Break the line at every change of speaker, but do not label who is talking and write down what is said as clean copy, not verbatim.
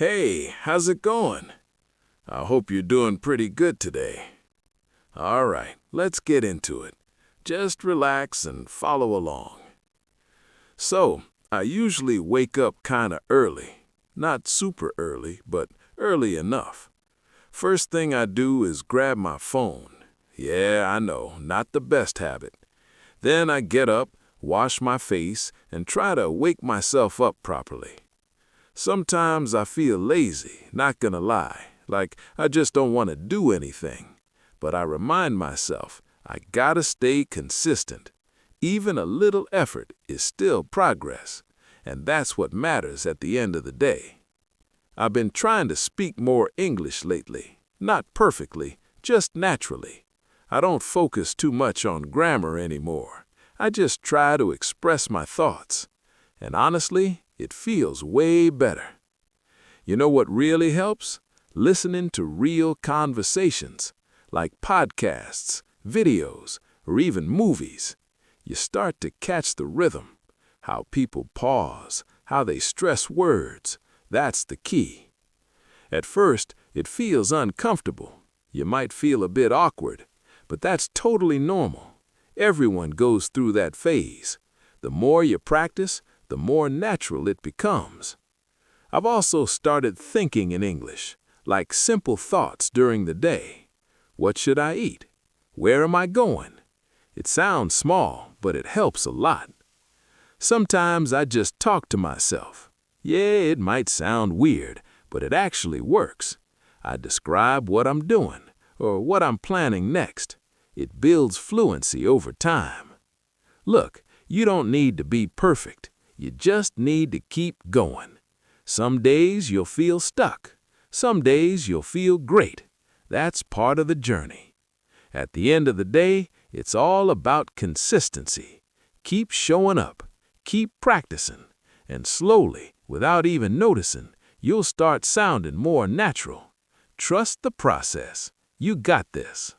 Hey, how's it going? I hope you're doing pretty good today. All right, let's get into it. Just relax and follow along. So, I usually wake up kinda early. Not super early, but early enough. First thing I do is grab my phone. Yeah, I know, not the best habit. Then I get up, wash my face, and try to wake myself up properly. Sometimes I feel lazy, not gonna lie, like I just don't want to do anything. But I remind myself, I gotta stay consistent. Even a little effort is still progress, and that's what matters at the end of the day. I've been trying to speak more English lately, not perfectly, just naturally. I don't focus too much on grammar anymore. I just try to express my thoughts. And honestly, it feels way better. You know what really helps? Listening to real conversations, like podcasts, videos, or even movies. You start to catch the rhythm, how people pause, how they stress words. That's the key. At first, it feels uncomfortable. You might feel a bit awkward, but that's totally normal. Everyone goes through that phase. The more you practice, the more natural it becomes. I've also started thinking in English, like simple thoughts during the day. What should I eat? Where am I going? It sounds small, but it helps a lot. Sometimes I just talk to myself. Yeah, it might sound weird, but it actually works. I describe what I'm doing, or what I'm planning next. It builds fluency over time. Look, you don't need to be perfect. You just need to keep going. Some days you'll feel stuck. Some days you'll feel great. That's part of the journey. At the end of the day, it's all about consistency. Keep showing up. Keep practicing. And slowly, without even noticing, you'll start sounding more natural. Trust the process. You got this.